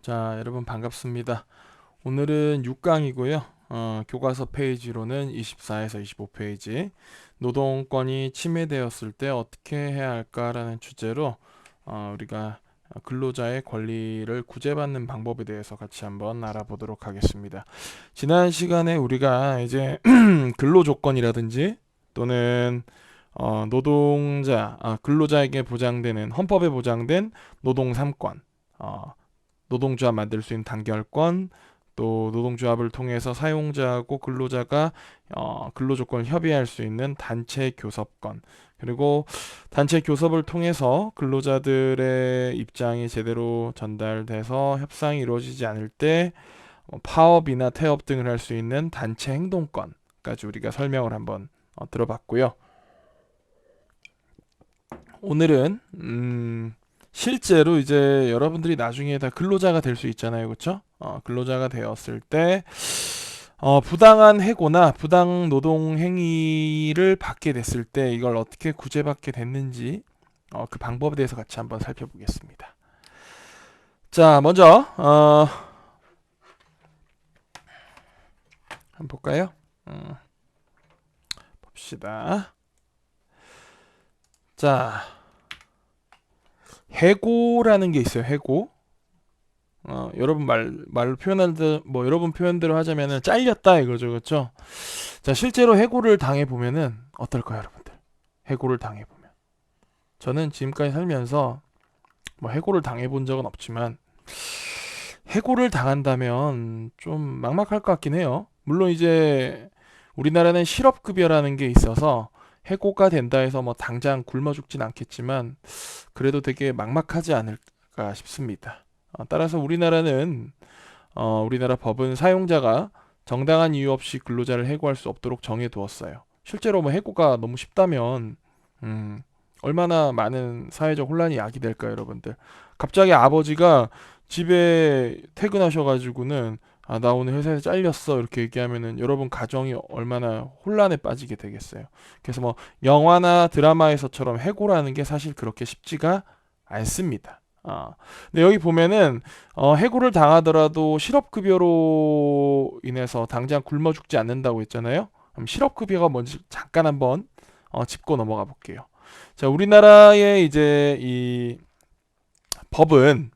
자, 여러분 반갑습니다. 오늘은 6강이고요. 교과서 페이지로는 24에서 25페이지 노동권이 침해되었을 때 어떻게 해야 할까라는 주제로 우리가 근로자의 권리를 구제받는 방법에 대해서 같이 한번 알아보도록 하겠습니다. 지난 시간에 우리가 이제 근로조건이라든지 또는 근로자에게 보장되는 헌법에 보장된 노동 3권, 노동조합 만들 수 있는 단결권, 또 노동조합을 통해서 사용자하고 근로자가 근로조건을 협의할 수 있는 단체 교섭권, 그리고 단체 교섭을 통해서 근로자들의 입장이 제대로 전달돼서 협상이 이루어지지 않을 때 파업이나 태업 등을 할 수 있는 단체 행동권까지 우리가 설명을 한번 들어봤고요. 오늘은 실제로 이제 여러분들이 나중에 다 근로자가 될 수 있잖아요, 그렇죠? 근로자가 되었을 때 부당한 해고나 부당 노동 행위를 받게 됐을 때 이걸 어떻게 구제받게 됐는지 그 방법에 대해서 같이 한번 살펴보겠습니다. 자, 먼저 한번 볼까요? 봅시다. 자, 해고라는 게 있어요. 해고. 여러분 말로 여러분 표현대로 하자면은 잘렸다 이거죠, 그렇죠? 자, 실제로 해고를 당해 보면은 어떨까요, 여러분들? 해고를 당해 보면 저는 지금까지 살면서 뭐 해고를 당해 본 적은 없지만 해고를 당한다면 좀 막막할 것 같긴 해요. 물론 이제 우리나라는 실업급여라는 게 있어서 해고가 된다 해서 뭐 당장 굶어 죽진 않겠지만 그래도 되게 막막하지 않을까 싶습니다. 따라서 우리나라 법은 사용자가 정당한 이유 없이 근로자를 해고할 수 없도록 정해두었어요. 실제로 뭐 해고가 너무 쉽다면 얼마나 많은 사회적 혼란이 야기될까요, 여러분들? 갑자기 아버지가 집에 퇴근하셔가지고는 나 오늘 회사에서 잘렸어 이렇게 얘기하면은 여러분 가정이 얼마나 혼란에 빠지게 되겠어요. 그래서 뭐 영화나 드라마에서처럼 해고라는 게 사실 그렇게 쉽지가 않습니다. 근데 여기 보면은 해고를 당하더라도 실업급여로 인해서 당장 굶어 죽지 않는다고 했잖아요. 그럼 실업급여가 뭔지 잠깐 한번 짚고 넘어가 볼게요. 자, 우리나라의 이제 이 법은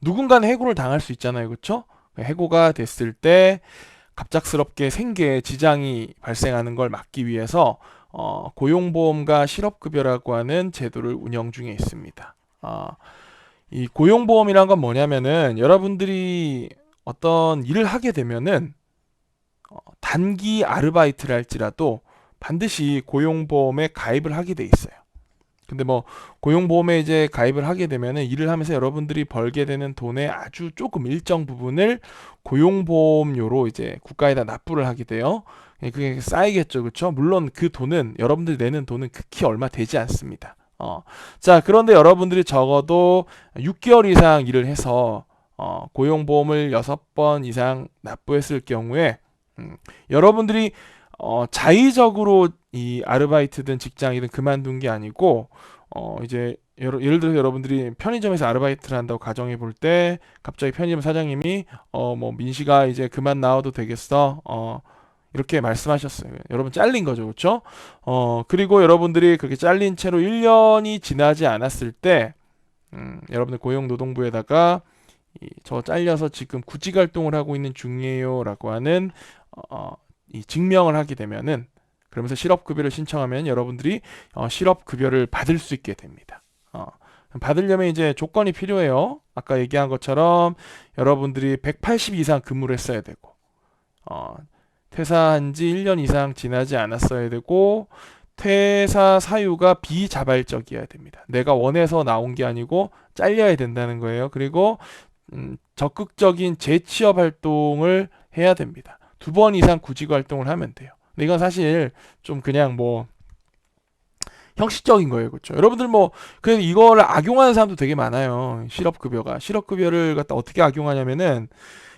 누군가는 해고를 당할 수 있잖아요, 그렇죠? 해고가 됐을 때 갑작스럽게 생계에 지장이 발생하는 걸 막기 위해서 고용보험과 실업급여라고 하는 제도를 운영 중에 있습니다. 이 고용보험이란 건 뭐냐면은 여러분들이 어떤 일을 하게 되면은 단기 아르바이트를 할지라도 반드시 고용보험에 가입을 하게 돼 있어요. 근데 뭐 고용보험에 이제 가입을 하게 되면은 일을 하면서 여러분들이 벌게 되는 돈의 아주 조금 일정 부분을 고용보험료로 이제 국가에다 납부를 하게 돼요. 그게 쌓이겠죠, 그렇죠? 물론 그 돈은 여러분들이 내는 돈은 극히 얼마 되지 않습니다. 자, 그런데 여러분들이 적어도 6개월 이상 일을 해서 고용보험을 6번 이상 납부했을 경우에 여러분들이 자의적으로 이 아르바이트든 직장이든 그만둔 게 아니고 이제 예를 들어서 여러분들이 편의점에서 아르바이트를 한다고 가정해 볼 때 갑자기 편의점 사장님이 뭐 민씨가 이제 그만 나와도 되겠어 이렇게 말씀하셨어요. 여러분 잘린 거죠, 그렇죠? 그리고 여러분들이 그렇게 잘린 채로 1년이 지나지 않았을 때 여러분들 고용노동부에다가 저 잘려서 지금 구직 활동을 하고 있는 중이에요라고 하는 이 증명을 하게 되면은 그러면서 실업급여를 신청하면 여러분들이 실업급여를 받을 수 있게 됩니다. 받으려면 이제 조건이 필요해요. 아까 얘기한 것처럼 여러분들이 180 이상 근무를 했어야 되고 퇴사한 지 1년 이상 지나지 않았어야 되고 퇴사 사유가 비자발적이어야 됩니다. 내가 원해서 나온 게 아니고 잘려야 된다는 거예요. 그리고 적극적인 재취업 활동을 해야 됩니다. 2번 이상 구직 활동을 하면 돼요. 근데 이건 사실 좀 그냥 뭐 형식적인 거예요, 그렇죠? 여러분들 뭐 그래서 이거를 악용하는 사람도 되게 많아요. 실업급여를 갖다 어떻게 악용하냐면은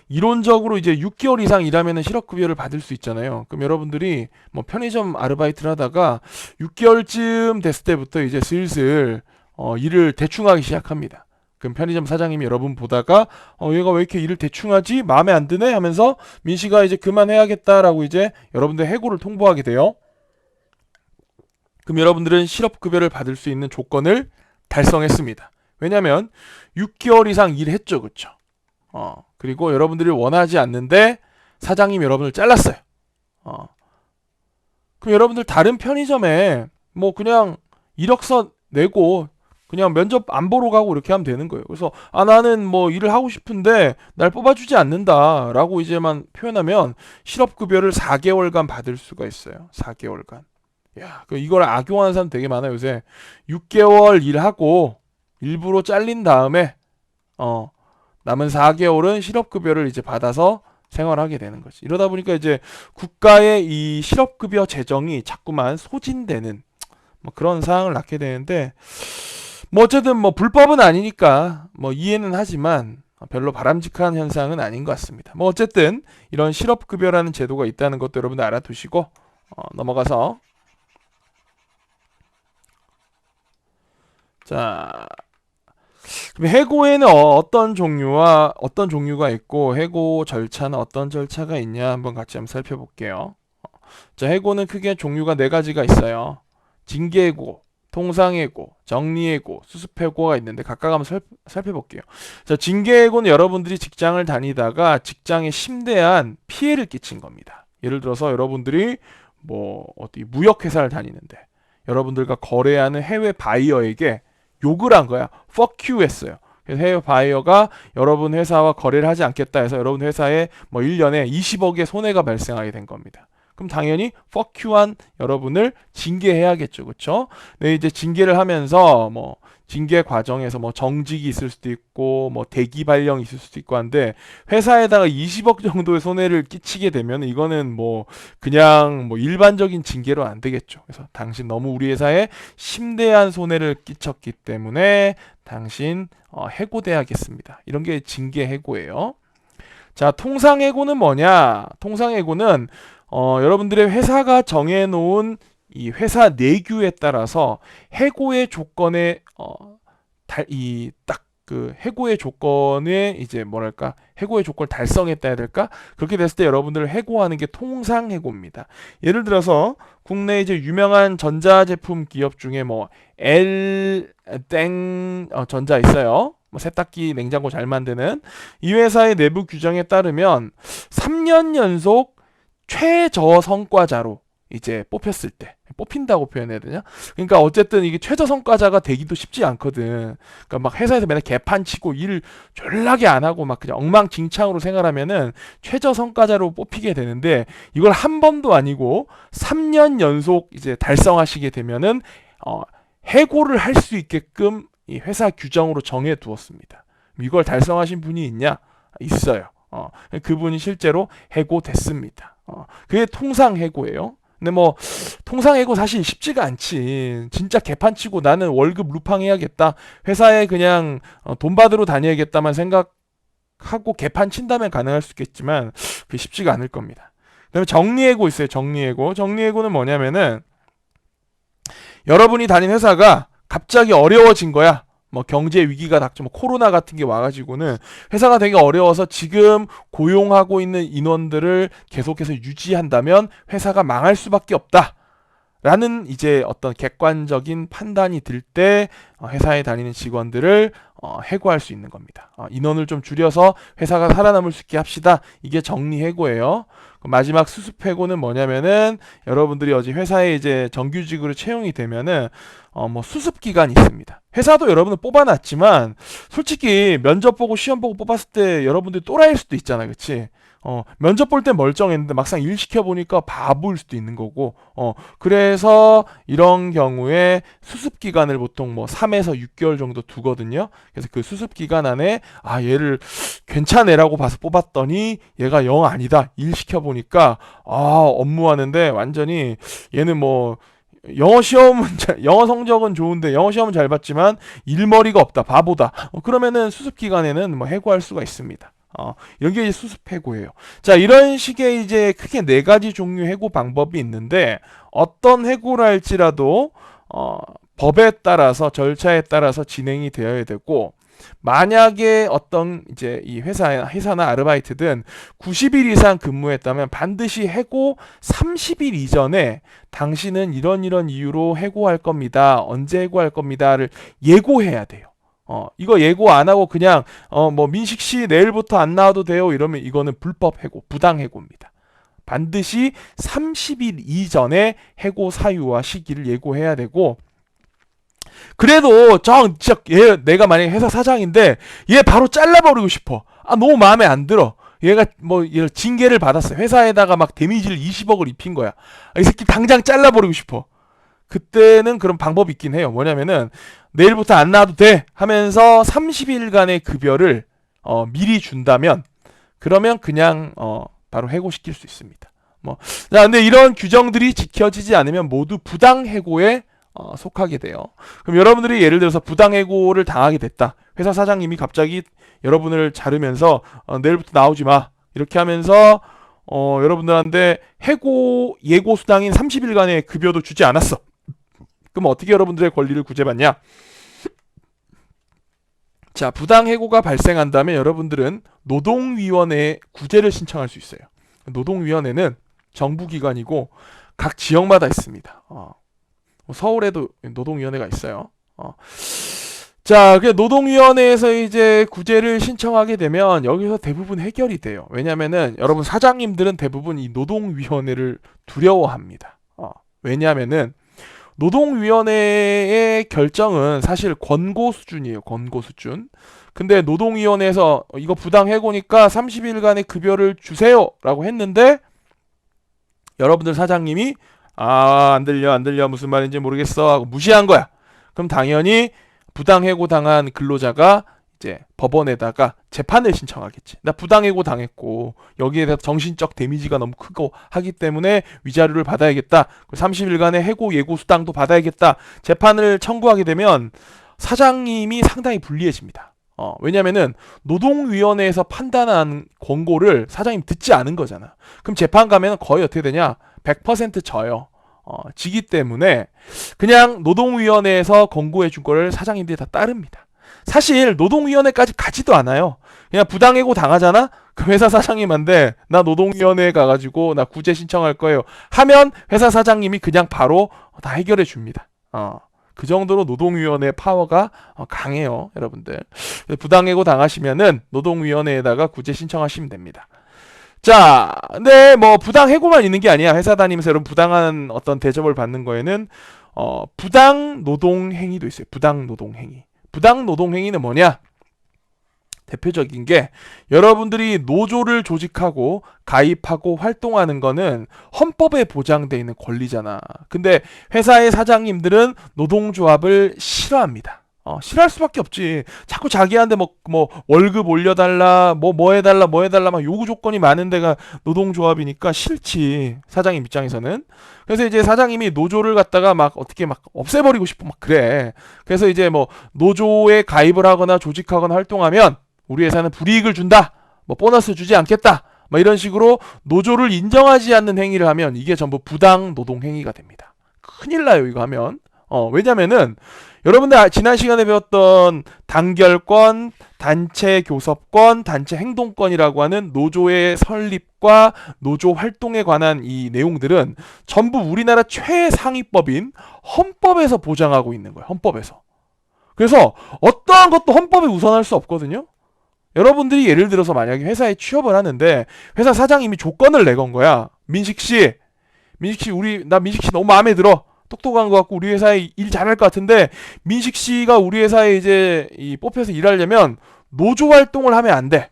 이론적으로 이제 6개월 이상 일하면은 실업급여를 받을 수 있잖아요. 그럼 여러분들이 뭐 편의점 아르바이트를 하다가 6개월쯤 됐을 때부터 이제 슬슬 일을 대충 하기 시작합니다. 그럼 편의점 사장님이 여러분 보다가 얘가 왜 이렇게 일을 대충 하지? 마음에 안 드네? 하면서 민씨가 이제 그만해야겠다라고 이제 여러분들 해고를 통보하게 돼요. 그럼 여러분들은 실업급여를 받을 수 있는 조건을 달성했습니다. 왜냐면 6개월 이상 일했죠. 그쵸? 그리고 여러분들이 원하지 않는데 사장님 여러분을 잘랐어요. 그럼 여러분들 다른 편의점에 뭐 그냥 이력서 내고 그냥 면접 안 보러 가고 이렇게 하면 되는 거예요. 그래서 나는 뭐 일을 하고 싶은데 날 뽑아주지 않는다라고 이제만 표현하면 실업급여를 4개월간 받을 수가 있어요. 4개월간. 야, 이걸 악용하는 사람 되게 많아요. 요새 6개월 일하고 일부러 잘린 다음에 남은 4개월은 실업급여를 이제 받아서 생활하게 되는 거지. 이러다 보니까 이제 국가의 이 실업급여 재정이 자꾸만 소진되는 뭐 그런 상황을 낳게 되는데, 뭐 어쨌든 뭐 불법은 아니니까 뭐 이해는 하지만 별로 바람직한 현상은 아닌 것 같습니다. 뭐 어쨌든 이런 실업급여라는 제도가 있다는 것도 여러분들 알아두시고 넘어가서 자, 그럼 해고에는 어떤 종류와 어떤 종류가 있고 해고 절차는 어떤 절차가 있냐 한번 같이 한번 살펴볼게요. 자, 해고는 크게 종류가 4가지가 있어요. 징계해고, 통상해고, 정리해고, 수습해고가 있는데 각각 한번 살펴볼게요. 자, 징계해고는 여러분들이 직장을 다니다가 직장에 심대한 피해를 끼친 겁니다. 예를 들어서 여러분들이 뭐 어디 무역회사를 다니는데 여러분들과 거래하는 해외 바이어에게 욕을 한 거야. fuck you 했어요. 그래서 해외 바이어가 여러분 회사와 거래를 하지 않겠다 해서 여러분 회사에 뭐 1년에 20억의 손해가 발생하게 된 겁니다. 그럼 당연히 fuck you한 여러분을 징계해야겠죠. 그렇죠? 네, 이제 징계를 하면서 뭐 징계 과정에서 뭐 정직이 있을 수도 있고 뭐 대기 발령이 있을 수도 있고 한데 회사에다가 20억 정도의 손해를 끼치게 되면 이거는 뭐 그냥 뭐 일반적인 징계로 안 되겠죠. 그래서 당신 너무 우리 회사에 심대한 손해를 끼쳤기 때문에 당신 해고돼야겠습니다. 이런 게 징계 해고예요. 자, 통상해고는 뭐냐? 통상해고는 여러분들의 회사가 정해놓은 이 회사 내규에 따라서 해고의 조건에 이 딱 그 해고의 조건에 이제 뭐랄까 해고의 조건을 달성했다 해야 될까? 그렇게 됐을 때 여러분들을 해고하는 게 통상해고입니다. 예를 들어서 국내 이제 유명한 전자제품 기업 중에 뭐 L땡 전자 있어요. 뭐 세탁기, 냉장고 잘 만드는 이 회사의 내부 규정에 따르면 3년 연속 최저 성과자로 이제 뽑혔을 때 뽑힌다고 표현해야 되냐? 그러니까 어쨌든 이게 최저 성과자가 되기도 쉽지 않거든. 그러니까 막 회사에서 맨날 개판 치고 일 졸라게 안 하고 막 그냥 엉망진창으로 생활하면은 최저 성과자로 뽑히게 되는데 이걸 한 번도 아니고 3년 연속 이제 달성하시게 되면은 해고를 할 수 있게끔 이 회사 규정으로 정해 두었습니다. 이걸 달성하신 분이 있냐? 있어요. 그분이 실제로 해고됐습니다. 그게 통상해고예요. 근데 뭐 통상해고 사실 쉽지가 않지. 진짜 개판치고 나는 월급 루팡해야겠다. 회사에 그냥 돈 받으러 다녀야겠다만 생각하고 개판친다면 가능할 수 있겠지만 그게 쉽지가 않을 겁니다. 그다음에 정리해고 있어요. 정리해고. 정리해고는 뭐냐면은 여러분이 다닌 회사가 갑자기 어려워진 거야. 뭐 경제 위기가 닥쳐 뭐 코로나 같은 게 와가지고는 회사가 되게 어려워서 지금 고용하고 있는 인원들을 계속해서 유지한다면 회사가 망할 수밖에 없다. 라는 이제 어떤 객관적인 판단이 들 때 회사에 다니는 직원들을 해고할 수 있는 겁니다. 인원을 좀 줄여서 회사가 살아남을 수 있게 합시다. 이게 정리해고예요. 마지막 수습해고는 뭐냐면은 여러분들이 어제 회사에 이제 정규직으로 채용이 되면은 뭐 수습 기간이 있습니다. 회사도 여러분을 뽑아놨지만 솔직히 면접 보고 시험 보고 뽑았을 때 여러분들이 또라이일 수도 있잖아, 그렇지? 면접 볼 땐 멀쩡했는데 막상 일 시켜보니까 바보일 수도 있는 거고, 그래서 이런 경우에 수습기간을 보통 뭐 3에서 6개월 정도 두거든요. 그래서 그 수습기간 안에, 얘를 괜찮애라고 봐서 뽑았더니 얘가 영 아니다. 일 시켜보니까, 업무하는데 완전히 얘는 뭐, 영어 성적은 좋은데 영어 시험은 잘 봤지만 일머리가 없다, 바보다. 그러면은 수습 기간에는 뭐 해고할 수가 있습니다. 이런 게 이제 수습 해고예요. 자, 이런 식의 이제 크게 4가지 종류 해고 방법이 있는데 어떤 해고를 할지라도 법에 따라서 절차에 따라서 진행이 되어야 되고 만약에 어떤 이제 이 회사나 아르바이트든 90일 이상 근무했다면 반드시 해고 30일 이전에 당신은 이런 이유로 해고할 겁니다. 언제 해고할 겁니다를 예고해야 돼요. 이거 예고 안 하고 그냥 뭐 민식 씨 내일부터 안 나와도 돼요. 이러면 이거는 불법 해고, 부당 해고입니다. 반드시 30일 이전에 해고 사유와 시기를 예고해야 되고, 그래도 진짜 내가 만약에 회사 사장인데 얘 바로 잘라버리고 싶어. 너무 마음에 안 들어. 얘가 뭐 징계를 받았어. 회사에다가 막 데미지를 20억을 입힌 거야. 이 새끼 당장 잘라버리고 싶어. 그때는 그런 방법이 있긴 해요. 뭐냐면은 내일부터 안 나와도 돼 하면서 30일간의 급여를 미리 준다면, 그러면 그냥 바로 해고시킬 수 있습니다. 자, 근데 이런 규정들이 지켜지지 않으면 모두 부당 해고에 속하게 돼요. 그럼 여러분들이 예를 들어서 부당 해고를 당하게 됐다. 회사 사장님이 갑자기 여러분을 자르면서 내일부터 나오지 마 이렇게 하면서 여러분들한테 해고 예고 수당인 30일간의 급여도 주지 않았어. 그럼 어떻게 여러분들의 권리를 구제받냐? 자, 부당 해고가 발생한다면 여러분들은 노동위원회에 구제를 신청할 수 있어요. 노동위원회는 정부기관이고 각 지역마다 있습니다. 서울에도 노동위원회가 있어요. 자, 그 노동위원회에서 이제 구제를 신청하게 되면 여기서 대부분 해결이 돼요. 왜냐면은 여러분 사장님들은 대부분 이 노동위원회를 두려워합니다. 왜냐면은 노동위원회의 결정은 사실 권고 수준이에요. 권고 수준. 근데 노동위원회에서 이거 부당해고니까 30일간의 급여를 주세요 라고 했는데, 여러분들 사장님이 안 들려 무슨 말인지 모르겠어 하고 무시한 거야. 그럼 당연히 부당해고 당한 근로자가 이제 법원에다가 재판을 신청하겠지. 나 부당해고 당했고 여기에 대해서 정신적 데미지가 너무 크고 하기 때문에 위자료를 받아야겠다. 30일간의 해고 예고 수당도 받아야겠다. 재판을 청구하게 되면 사장님이 상당히 불리해집니다. 왜냐면은 노동위원회에서 판단한 권고를 사장님 듣지 않은 거잖아. 그럼 재판 가면 거의 어떻게 되냐? 100% 져요. 지기 때문에 그냥 노동위원회에서 권고해 준 거를 사장님들이 다 따릅니다. 사실 노동위원회까지 가지도 않아요. 그냥 부당해고 당하잖아? 그 회사 사장님한테 나 노동위원회에 가가지고 나 구제 신청할 거예요 하면 회사 사장님이 그냥 바로 다 해결해 줍니다. 그 정도로 노동위원회 파워가 강해요, 여러분들. 부당해고 당하시면은 노동위원회에다가 구제 신청하시면 됩니다. 자, 근데 뭐 부당해고만 있는 게 아니야. 회사 다니면서 여러분 부당한 어떤 대접을 받는 거에는 부당 노동행위도 있어요. 부당 노동행위. 부당 노동행위는 뭐냐? 대표적인 게 여러분들이 노조를 조직하고 가입하고 활동하는 거는 헌법에 보장되어 있는 권리잖아. 근데 회사의 사장님들은 노동조합을 싫어합니다. 싫어할 수밖에 없지. 자꾸 자기한테 뭐 월급 올려달라, 뭐 해달라 막 요구 조건이 많은 데가 노동조합이니까 싫지. 사장님 입장에서는. 그래서 이제 사장님이 노조를 갖다가 막 어떻게 막 없애버리고 싶고 막 그래. 그래서 이제 뭐 노조에 가입을 하거나 조직하거나 활동하면 우리 회사는 불이익을 준다. 뭐 보너스 주지 않겠다. 막 이런 식으로 노조를 인정하지 않는 행위를 하면 이게 전부 부당 노동 행위가 됩니다. 큰일 나요, 이거 하면. 왜냐면은 여러분들 지난 시간에 배웠던 단결권, 단체 교섭권, 단체 행동권이라고 하는 노조의 설립과 노조 활동에 관한 이 내용들은 전부 우리나라 최상위법인 헌법에서 보장하고 있는 거예요. 헌법에서. 그래서 어떠한 것도 헌법에 우선할 수 없거든요. 여러분들이 예를 들어서 만약에 회사에 취업을 하는데 회사 사장님이 조건을 내건 거야. 민식 씨, 나 민식 씨 너무 마음에 들어. 똑똑한 것 같고 우리 회사에 일 잘할 것 같은데 민식 씨가 우리 회사에 이제 뽑혀서 일하려면 노조 활동을 하면 안 돼.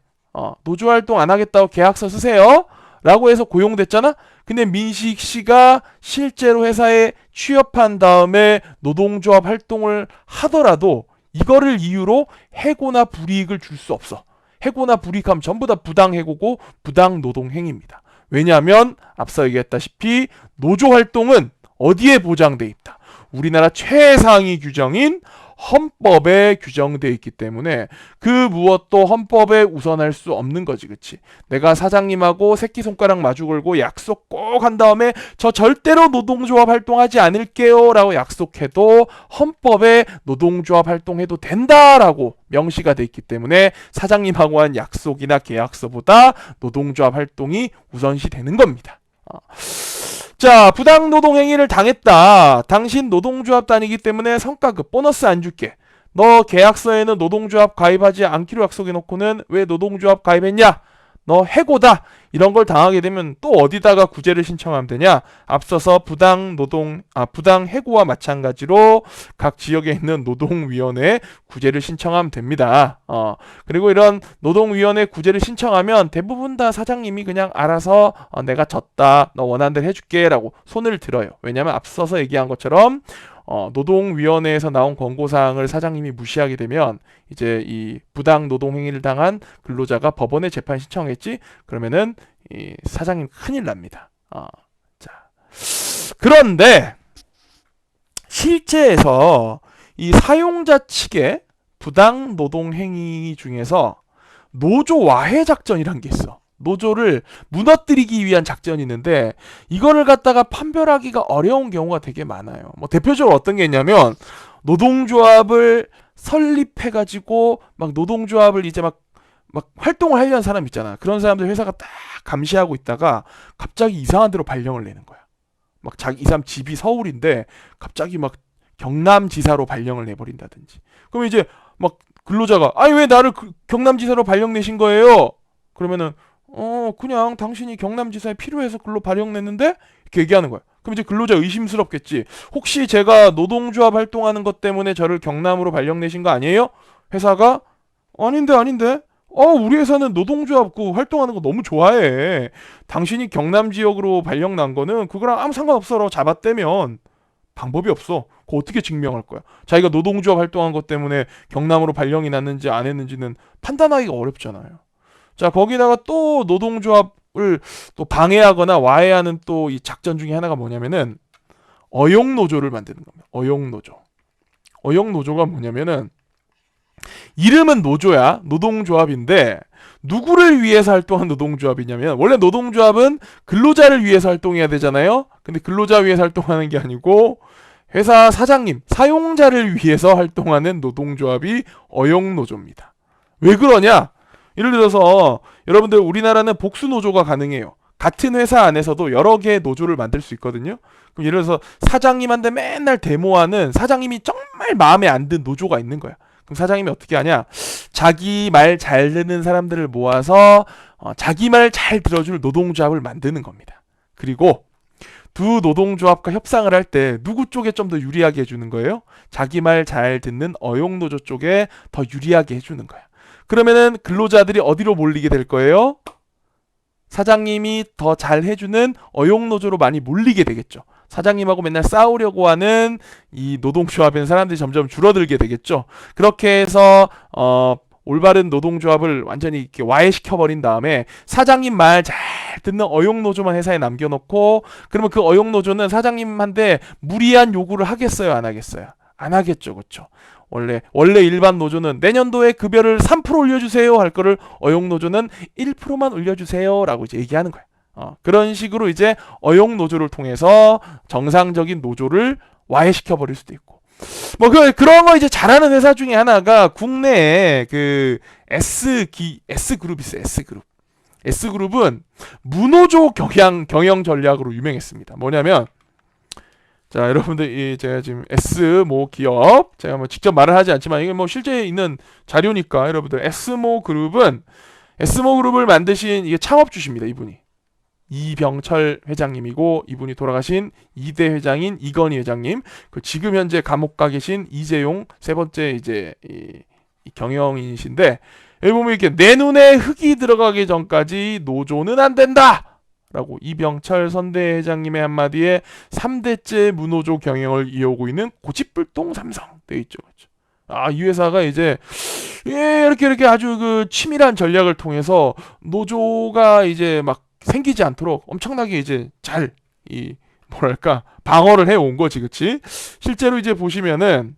노조 활동 안 하겠다고 계약서 쓰세요. 라고 해서 고용됐잖아. 근데 민식 씨가 실제로 회사에 취업한 다음에 노동조합 활동을 하더라도 이거를 이유로 해고나 불이익을 줄 수 없어. 해고나 불이익하면 전부 다 부당해고고 부당노동행위입니다. 왜냐하면 앞서 얘기했다시피 노조 활동은 어디에 보장돼 있다? 우리나라 최상위 규정인 헌법에 규정되어 있기 때문에 그 무엇도 헌법에 우선할 수 없는 거지, 그치? 내가 사장님하고 새끼손가락 마주 걸고 약속 꼭 한 다음에 저 절대로 노동조합 활동하지 않을게요 라고 약속해도 헌법에 노동조합 활동해도 된다라고 명시가 돼 있기 때문에 사장님하고 한 약속이나 계약서보다 노동조합 활동이 우선시 되는 겁니다. 자, 부당 노동 행위를 당했다. 당신 노동조합 다니기 때문에 성과급 보너스 안 줄게. 너 계약서에는 노동조합 가입하지 않기로 약속해놓고는 왜 노동조합 가입했냐? 너 해고다. 이런 걸 당하게 되면 또 어디다가 구제를 신청하면 되냐? 앞서서 부당 해고와 마찬가지로 각 지역에 있는 노동위원회에 구제를 신청하면 됩니다. 그리고 이런 노동위원회 구제를 신청하면 대부분 다 사장님이 그냥 알아서 내가 졌다. 너 원하는 대로 해줄게 라고 손을 들어요. 왜냐면 앞서서 얘기한 것처럼 노동위원회에서 나온 권고사항을 사장님이 무시하게 되면 이제 이 부당 노동행위를 당한 근로자가 법원에 재판 신청했지? 그러면은 이 사장님 큰일 납니다. 자, 그런데 실제에서 이 사용자 측의 부당 노동행위 중에서 노조 와해 작전이란 게 있어. 노조를 무너뜨리기 위한 작전이 있는데 이거를 갖다가 판별하기가 어려운 경우가 되게 많아요. 뭐 대표적으로 어떤 게 있냐면 노동조합을 설립해가지고 막 노동조합을 이제 막 활동을 하려는 사람 있잖아. 그런 사람들 회사가 딱 감시하고 있다가 갑자기 이상한 데로 발령을 내는 거야. 막 이 사람 집이 서울인데 갑자기 막 경남지사로 발령을 내버린다든지. 그럼 이제 막 근로자가 아니 왜 나를 경남지사로 발령 내신 거예요? 그러면은 그냥 당신이 경남지사에 필요해서 글로 발령 냈는데? 이렇게 얘기하는 거야. 그럼 이제 근로자 의심스럽겠지. 혹시 제가 노동조합 활동하는 것 때문에 저를 경남으로 발령 내신 거 아니에요? 회사가 아닌데. 우리 회사는 노동조합 활동하는 거 너무 좋아해. 당신이 경남 지역으로 발령 난 거는 그거랑 아무 상관없어라고 잡았다면 방법이 없어. 그거 어떻게 증명할 거야? 자기가 노동조합 활동한 것 때문에 경남으로 발령이 났는지 안 했는지는 판단하기가 어렵잖아요. 자, 거기다가 또 노동조합을 또 방해하거나 와해하는 또 이 작전 중에 하나가 뭐냐면은 어용노조를 만드는 겁니다. 어용노조. 어용노조가 뭐냐면은 이름은 노조야. 노동조합인데 누구를 위해서 활동한 노동조합이냐면 원래 노동조합은 근로자를 위해서 활동해야 되잖아요. 근데 근로자 위해서 활동하는 게 아니고 회사 사장님, 사용자를 위해서 활동하는 노동조합이 어용노조입니다. 왜 그러냐? 예를 들어서 여러분들 우리나라는 복수노조가 가능해요. 같은 회사 안에서도 여러 개의 노조를 만들 수 있거든요. 그럼 예를 들어서 사장님한테 맨날 데모하는 사장님이 정말 마음에 안 든 노조가 있는 거야. 그럼 사장님이 어떻게 하냐? 자기 말 잘 듣는 사람들을 모아서 자기 말 잘 들어줄 노동조합을 만드는 겁니다. 그리고 두 노동조합과 협상을 할 때 누구 쪽에 좀 더 유리하게 해주는 거예요? 자기 말 잘 듣는 어용노조 쪽에 더 유리하게 해주는 거야. 그러면은 근로자들이 어디로 몰리게 될 거예요? 사장님이 더 잘 해주는 어용노조로 많이 몰리게 되겠죠. 사장님하고 맨날 싸우려고 하는 이 노동조합인 사람들이 점점 줄어들게 되겠죠. 그렇게 해서 올바른 노동조합을 완전히 이렇게 와해시켜버린 다음에 사장님 말 잘 듣는 어용노조만 회사에 남겨놓고 그러면 그 어용노조는 사장님한테 무리한 요구를 하겠어요? 안 하겠어요? 안 하겠죠. 그렇죠? 원래 일반 노조는 내년도에 급여를 3% 올려주세요 할 거를 어용노조는 1%만 올려주세요 라고 이제 얘기하는 거야. 그런 식으로 이제 어용노조를 통해서 정상적인 노조를 와해시켜버릴 수도 있고. 뭐 그런 거 이제 잘하는 회사 중에 하나가 국내에 그 S그룹이 있어요. S그룹. S그룹은 무노조 경영 전략으로 유명했습니다. 뭐냐면 자, 여러분들 제가 지금 S모 기업 제가 뭐 직접 말을 하지 않지만 이게 뭐 실제 있는 자료니까 여러분들 S모 그룹을 만드신 이게 창업주십니다. 이분이 이병철 회장님이고 이분이 돌아가신 2대 회장인 이건희 회장님, 그 지금 현재 감옥 가 계신 이재용 세 번째 이제 이 경영인이신데 여기 보면 이렇게 내 눈에 흙이 들어가기 전까지 노조는 안 된다! 라고 이병철 선대 회장님의 한마디에 3대째 무노조 경영을 이어오고 있는 고집불통 삼성 되어 있죠. 그렇죠? 이 회사가 이제 이렇게 아주 그 치밀한 전략을 통해서 노조가 이제 막 생기지 않도록 엄청나게 이제 잘 방어를 해온 거지, 그치? 실제로 이제 보시면은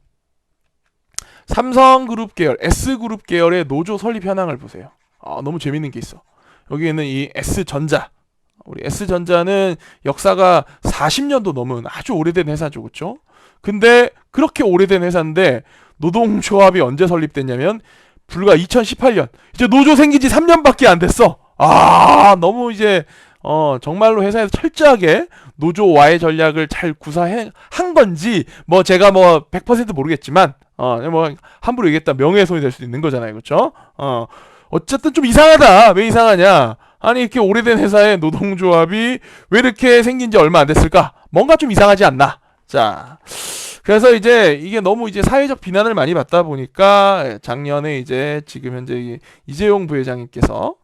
삼성그룹 계열, S그룹 계열의 노조 설립 현황을 보세요. 너무 재밌는 게 있어. 여기에는 이 S전자, 우리 S전자는 역사가 40년도 넘은 아주 오래된 회사죠, 그렇죠? 근데 그렇게 오래된 회사인데 노동조합이 언제 설립됐냐면 불과 2018년. 이제 노조 생긴 지 3년밖에 안 됐어. 너무 이제 정말로 회사에서 철저하게 노조와의 전략을 잘 구사한 건지 뭐 제가 뭐 100% 모르겠지만 뭐 함부로 얘기했다 명예훼손이 될 수도 있는 거잖아요, 그렇죠? 어쨌든 좀 이상하다. 왜 이상하냐? 아니 이렇게 오래된 회사의 노동조합이 왜 이렇게 생긴 지 얼마 안 됐을까? 뭔가 좀 이상하지 않나? 자, 그래서 이제 이게 너무 이제 사회적 비난을 많이 받다 보니까 작년에 이제 지금 현재 이재용 부회장님께서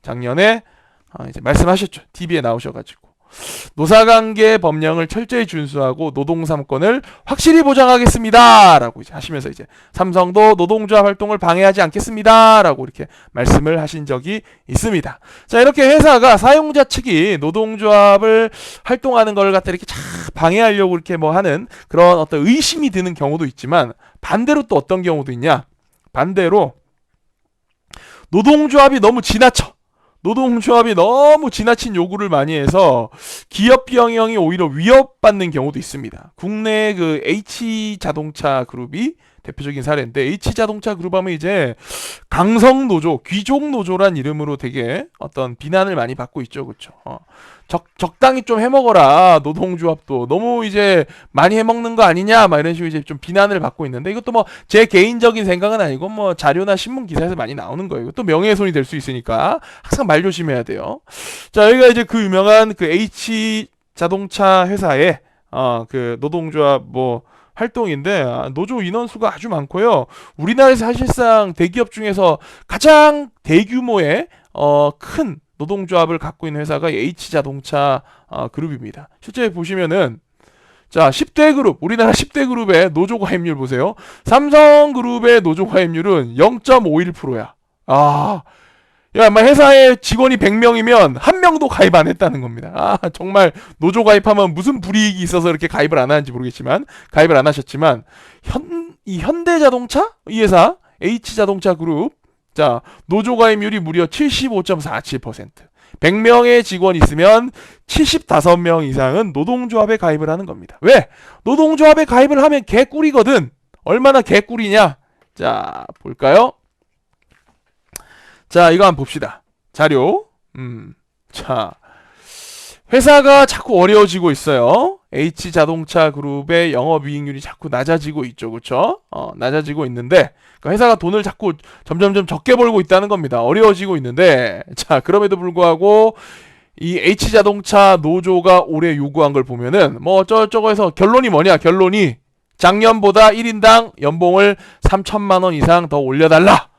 작년에 이제 말씀하셨죠. TV에 나오셔가지고 노사관계 법령을 철저히 준수하고 노동 3권을 확실히 보장하겠습니다라고 이제 하시면서 이제 삼성도 노동조합 활동을 방해하지 않겠습니다라고 이렇게 말씀을 하신 적이 있습니다. 자, 이렇게 회사가 사용자 측이 노동조합을 활동하는 걸 갖다 이렇게 쫙 방해하려고 이렇게 뭐 하는 그런 어떤 의심이 드는 경우도 있지만 반대로 또 어떤 경우도 있냐? 반대로 노동조합이 너무 지나쳐. 노동조합이 너무 지나친 요구를 많이 해서 기업 경영이 오히려 위협받는 경우도 있습니다. 국내 그 H자동차 그룹이 대표적인 사례인데 H자동차 그룹 하면 이제 강성노조, 귀족노조란 이름으로 되게 어떤 비난을 많이 받고 있죠. 그렇죠? 적당히 좀 해먹어라. 노동조합도 너무 이제 많이 해먹는 거 아니냐 막 이런 식으로 이제 좀 비난을 받고 있는데 이것도 뭐 제 개인적인 생각은 아니고 뭐 자료나 신문 기사에서 많이 나오는 거예요. 이것도 명예훼손이 될 수 있으니까 항상 말 조심해야 돼요. 자, 여기가 이제 그 유명한 그 H자동차 회사의 그 노동조합 뭐 활동인데 노조 인원수가 아주 많고요. 우리나라에서 사실상 대기업 중에서 가장 대규모의 큰 노동조합을 갖고 있는 회사가 H자동차 그룹입니다. 실제 보시면은 자 10대 그룹, 우리나라 10대 그룹의 노조 가입률 보세요. 삼성그룹의 노조 가입률은 0.51%야. 야, 아마 회사에 직원이 100명이면 한 명도 가입 안 했다는 겁니다. 정말 노조 가입하면 무슨 불이익이 있어서 이렇게 가입을 안 하는지 모르겠지만 가입을 안 하셨지만 이 현대자동차 이 회사 H자동차 그룹 자 노조 가입률이 무려 75.47%. 100명의 직원이 있으면 75명 이상은 노동조합에 가입을 하는 겁니다. 왜? 노동조합에 가입을 하면 개꿀이거든. 얼마나 개꿀이냐? 자 볼까요? 자, 이거 한번 봅시다. 자료. 자, 회사가 자꾸 어려워지고 있어요. H자동차 그룹의 영업이익률이 자꾸 낮아지고 있죠. 그쵸? 낮아지고 있는데, 그러니까 회사가 돈을 자꾸 점점점 적게 벌고 있다는 겁니다. 어려워지고 있는데, 자, 그럼에도 불구하고, 이 H자동차 노조가 올해 요구한 걸 보면은, 뭐 어쩌고저쩌고 해서 결론이 뭐냐? 결론이 작년보다 1인당 연봉을 3천만 원 이상 더 올려달라.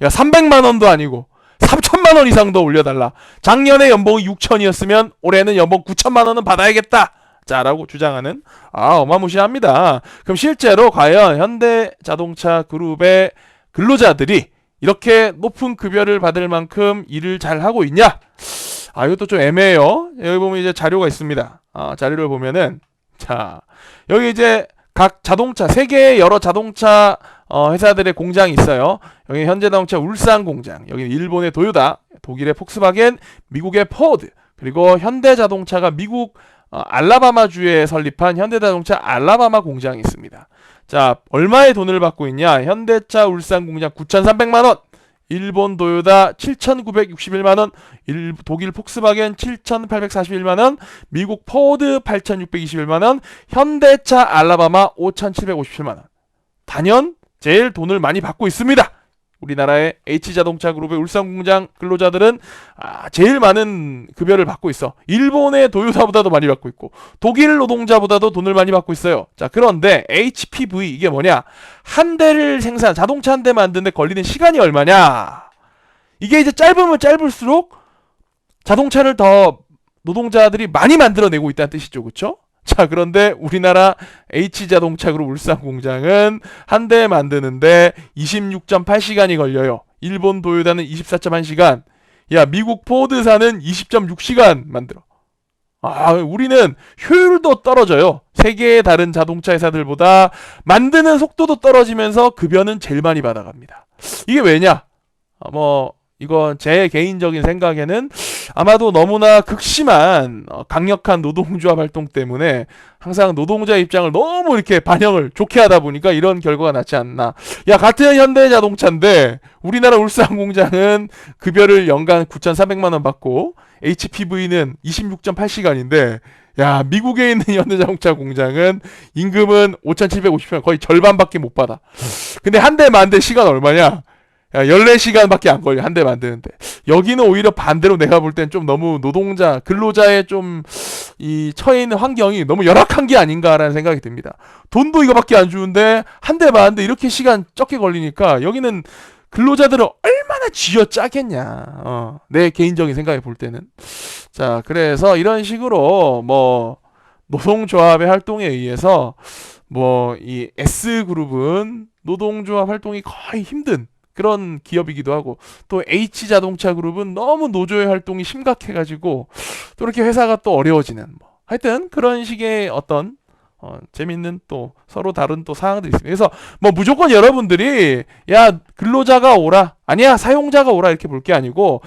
야 300만 원도 아니고 3천만 원 이상 더 올려달라. 작년에 연봉이 6천이었으면 올해는 연봉 9천만 원은 받아야겠다. 자라고 주장하는 어마무시합니다. 그럼 실제로 과연 현대자동차 그룹의 근로자들이 이렇게 높은 급여를 받을 만큼 일을 잘 하고 있냐? 이것도 좀 애매해요. 여기 보면 이제 자료가 있습니다. 자료를 보면은 자 여기 이제 각 자동차 세계의 여러 자동차 회사들의 공장이 있어요. 여기 현대자동차 울산 공장, 여기 일본의 도요타, 독일의 폭스바겐, 미국의 포드, 그리고 현대자동차가 미국 알라바마주에 설립한 현대자동차 알라바마 공장이 있습니다. 자, 얼마의 돈을 받고 있냐? 현대차 울산 공장 9,300만 원, 일본 도요타 7,961만 원, 독일 폭스바겐 7,841만 원, 미국 포드 8,621만 원, 현대차 알라바마 5,757만 원. 단연 제일 돈을 많이 받고 있습니다. 우리나라의 H자동차 그룹의 울산 공장 근로자들은 제일 많은 급여를 받고 있어. 일본의 도요타보다도 많이 받고 있고 독일 노동자보다도 돈을 많이 받고 있어요. 자, 그런데 HPV 이게 뭐냐? 한 대를 자동차 한 대 만드는데 걸리는 시간이 얼마냐? 이게 이제 짧으면 짧을수록 자동차를 더 노동자들이 많이 만들어내고 있다는 뜻이죠. 그렇죠? 자, 그런데 우리나라 H자동차 그룹 울산 공장은 한 대 만드는데 26.8시간이 걸려요. 일본 도요타는 24.1시간. 야, 미국 포드사는 20.6시간 만들어. 우리는 효율도 떨어져요. 세계의 다른 자동차 회사들보다 만드는 속도도 떨어지면서 급여는 제일 많이 받아갑니다. 이게 왜냐? 이건 제 개인적인 생각에는 아마도 너무나 극심한 강력한 노동조합 활동 때문에 항상 노동자 입장을 너무 이렇게 반영을 좋게 하다 보니까 이런 결과가 났지 않나. 야, 같은 현대자동차인데 우리나라 울산 공장은 급여를 연간 9,400만 원 받고 HPV는 26.8시간인데 야, 미국에 있는 현대자동차 공장은 임금은 5,750원, 거의 절반밖에 못 받아. 근데 한 대 만들 시간 얼마냐? 야, 14시간밖에 안 걸려. 한 대 만드는데. 여기는 오히려 반대로 내가 볼 땐 좀 너무 노동자, 근로자의 좀 이 처해 있는 환경이 너무 열악한 게 아닌가라는 생각이 듭니다. 돈도 이거밖에 안 주는데 한 대 만드는데 이렇게 시간 적게 걸리니까 여기는 근로자들은 얼마나 쥐어짜겠냐. 내 개인적인 생각이 볼 때는. 자, 그래서 이런 식으로 노동조합의 활동에 의해서 이 S그룹은 노동조합 활동이 거의 힘든 그런 기업이기도 하고, 또 H자동차 그룹은 너무 노조의 활동이 심각해가지고 또 이렇게 회사가 또 어려워지는 하여튼 그런 식의 어떤 재밌는 또 서로 다른 또 사항들이 있습니다. 그래서 무조건 여러분들이 야, 근로자가 오라, 아니야 사용자가 오라 이렇게 볼 게 아니고,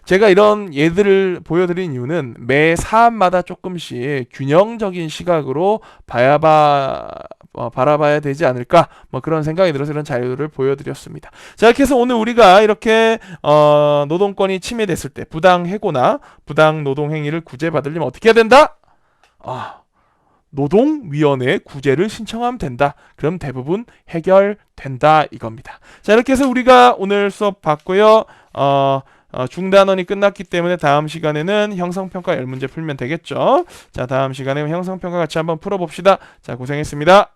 제가 이런 예들을 보여드린 이유는 매 사안마다 조금씩 균형적인 시각으로 바라봐야 되지 않을까, 그런 생각이 들어서 이런 자료를 보여드렸습니다. 자, 이렇게 해서 오늘 우리가 이렇게 노동권이 침해됐을 때 부당 해고나 부당 노동 행위를 구제받으려면 어떻게 해야 된다? 노동위원회에 구제를 신청하면 된다. 그럼 대부분 해결된다 이겁니다. 자, 이렇게 해서 우리가 오늘 수업 봤고요. 중단원이 끝났기 때문에 다음 시간에는 형성평가 10문제 풀면 되겠죠. 자, 다음 시간에 형성평가 같이 한번 풀어봅시다. 자, 고생했습니다.